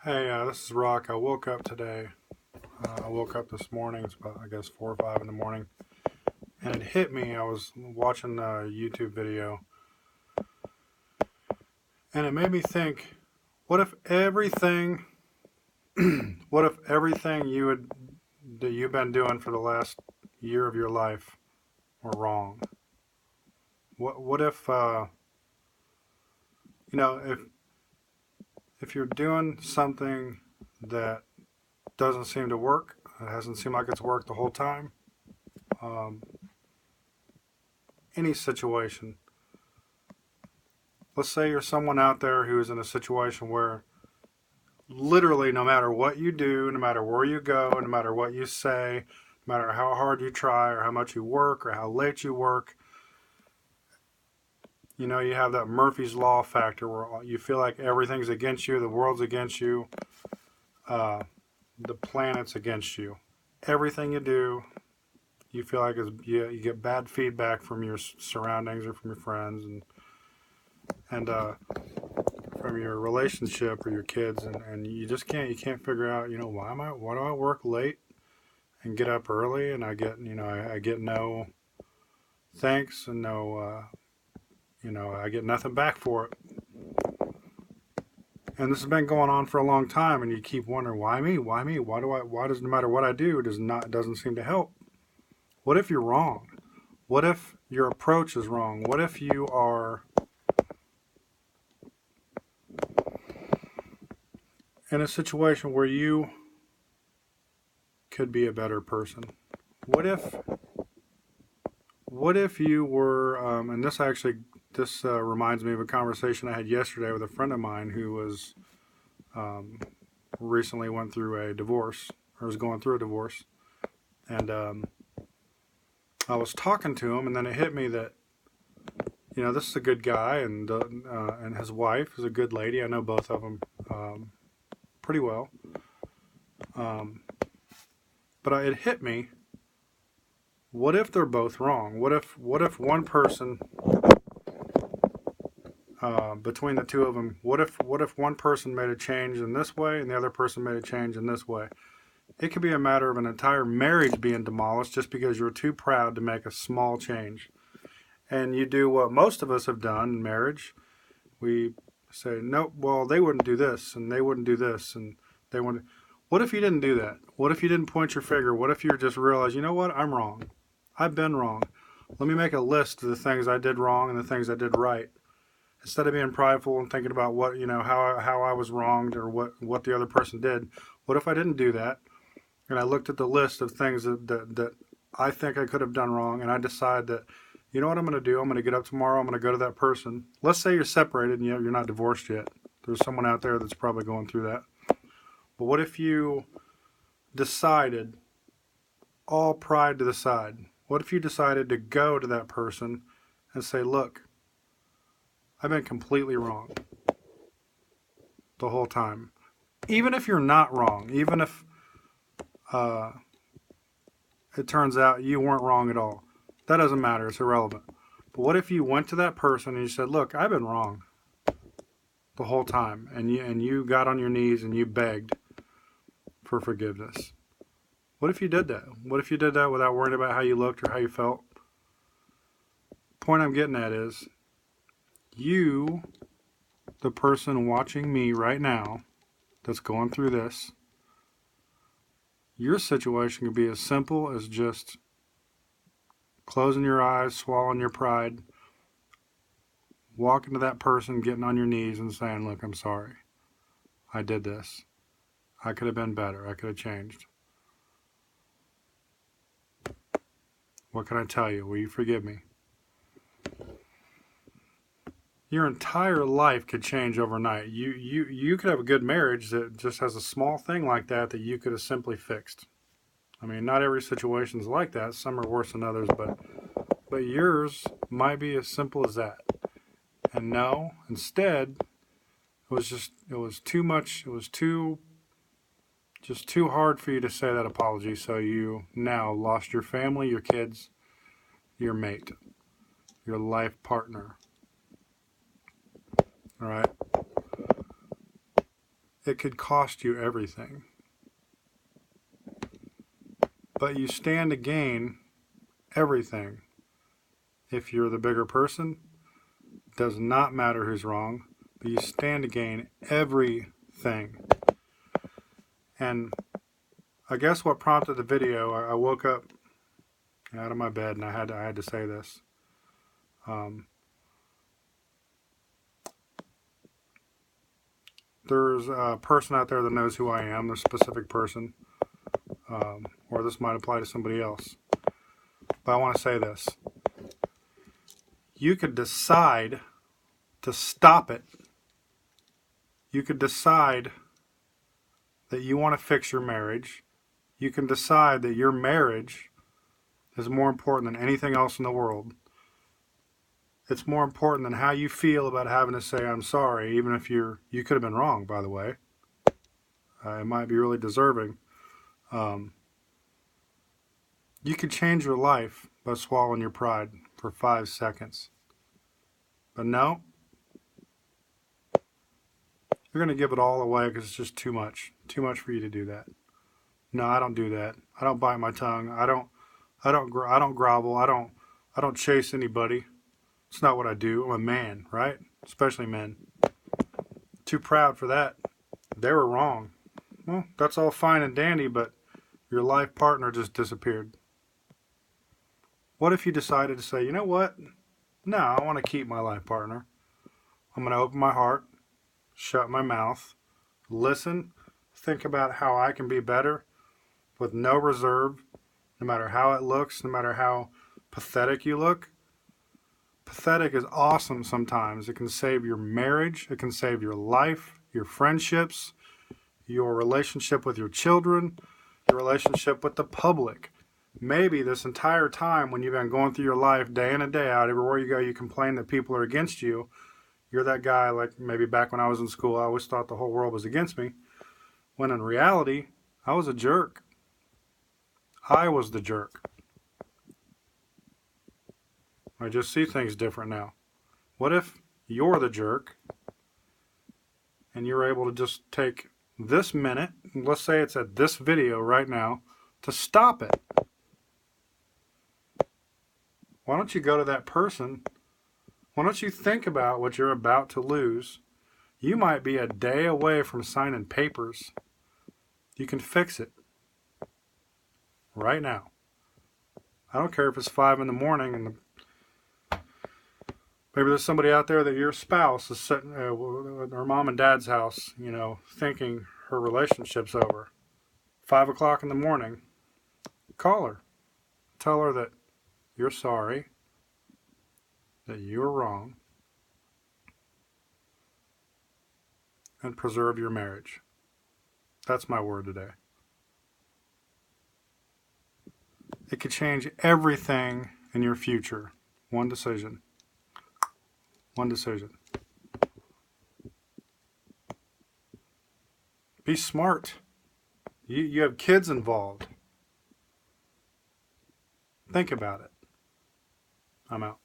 Hey, this is Rock. I woke up today. I woke up this morning. It's about, I guess, 4 or 5 in the morning. And it hit me. I was watching a YouTube video. And it made me think, what if everything, what if everything that you've been doing for the last year of your life were wrong? What if, you know, if you're doing something that doesn't seem to work, it hasn't seemed like it's worked the whole time, um, any situation. Let's say you're someone out there who is in a situation where literally no matter what you do, no matter where you go, no matter what you say, no matter how hard you try or how much you work or how late you work, you have that Murphy's Law factor where you feel like everything's against you, the world's against you, uh, the planet's against you. Everything you do, you feel like you get bad feedback from your surroundings or from your friends and from your relationship or your kids, and you can't figure out, why do I work late and get up early and I get no thanks and no I get nothing back for it. And this has been going on for a long time, and you keep wondering, why me, why does, no matter what I do, doesn't seem to help. What if you're wrong? What if your approach is wrong? What if you are in a situation where you could be a better person? What if you were, and this reminds me of a conversation I had yesterday with a friend of mine who was um, recently went through a divorce, or was going through a divorce, and I was talking to him, and then it hit me that this is a good guy, and his wife is a good lady. I know both of them pretty well, um, but it hit me. What if they're both wrong? What if one person between the two of them, what if one person made a change in this way and the other person made a change in this way? It could be a matter of an entire marriage being demolished just because you're too proud to make a small change. And you do what most of us have done in marriage. We say, nope, well, they wouldn't do this and they wouldn't do this and they wouldn't. What if you didn't do that? What if you didn't point your finger? What if you just realized, you know what, I'm wrong. I've been wrong. Let me make a list of the things I did wrong and the things I did right. Instead of being prideful and thinking about what, how I was wronged or what the other person did, what if I didn't do that? And I looked at the list of things that I think I could have done wrong, and I decide that, you know what I'm going to do? I'm going to get up tomorrow. I'm going to go to that person. Let's say you're separated and you're not divorced yet. There's someone out there that's probably going through that. But what if you decided, all pride to the side, what if you decided to go to that person and say, look, I've been completely wrong the whole time. Even if you're not wrong, even if uh, it turns out you weren't wrong at all, that doesn't matter. It's irrelevant. But what if you went to that person and you said, look, I've been wrong the whole time, and you got on your knees and you begged for forgiveness? What if you did that? What if you did that without worrying about how you looked or how you felt? Point I'm getting at is, you, the person watching me right now that's going through this, your situation could be as simple as just closing your eyes, swallowing your pride, walking to that person, getting on your knees and saying, look, I'm sorry. I did this. I could have been better. I could have changed. What can I tell you? Will you forgive me? Your entire life could change overnight. You could have a good marriage that just has a small thing like that you could have simply fixed. I mean, not every situation's like that. Some are worse than others, but yours might be as simple as that. And no, instead, it was too much. It was just too hard for you to say that apology. So you now lost your family, your kids, your mate, your life partner. All right. it could cost you everything. But you stand to gain everything. If you're the bigger person, it does not matter who's wrong, but you stand to gain everything. And I guess what prompted the video, I woke up out of my bed and I had to say this. There's a person out there that knows who I am, a specific person, or this might apply to somebody else. But I want to say this. You could decide to stop it. You could decide that you want to fix your marriage. You can decide that your marriage is more important than anything else in the world. It's more important than how you feel about having to say I'm sorry, even if you could have been wrong, by the way. It might be really deserving. You could change your life by swallowing your pride for 5 seconds. But no, you're going to give it all away because it's just too much. Too much for you to do that. No, I don't do that. I don't bite my tongue. I don't grovel. I don't chase anybody. It's not what I do. I'm a man, right? Especially men. Too proud for that. They were wrong. Well, that's all fine and dandy, but your life partner just disappeared. What if you decided to say, you know what? No, I want to keep my life partner. I'm going to open my heart, shut my mouth, listen, think about how I can be better with no reserve, no matter how it looks, no matter how pathetic you look. Pathetic is awesome sometimes. It can save your marriage. It can save your life, your friendships, your relationship with your children, your relationship with the public. Maybe this entire time when you've been going through your life day in and day out, everywhere you go, you complain that people are against you. You're that guy, like maybe back when I was in school, I always thought the whole world was against me. When in reality, I was a jerk. I was the jerk. I just see things different now. What if you're the jerk and you're able to just take this minute, let's say it's at this video right now, to stop it? Why don't you go to that person? Why don't you think about what you're about to lose? You might be a day away from signing papers. You can fix it right now. I don't care if it's 5 in the morning and maybe there's somebody out there that your spouse is sitting at her mom and dad's house, thinking her relationship's over. 5 o'clock in the morning. Call her. Tell her that you're sorry, that you were wrong, and preserve your marriage. That's my word today. It could change everything in your future. One decision. One decision. Be smart. You have kids involved. Think about it. I'm out.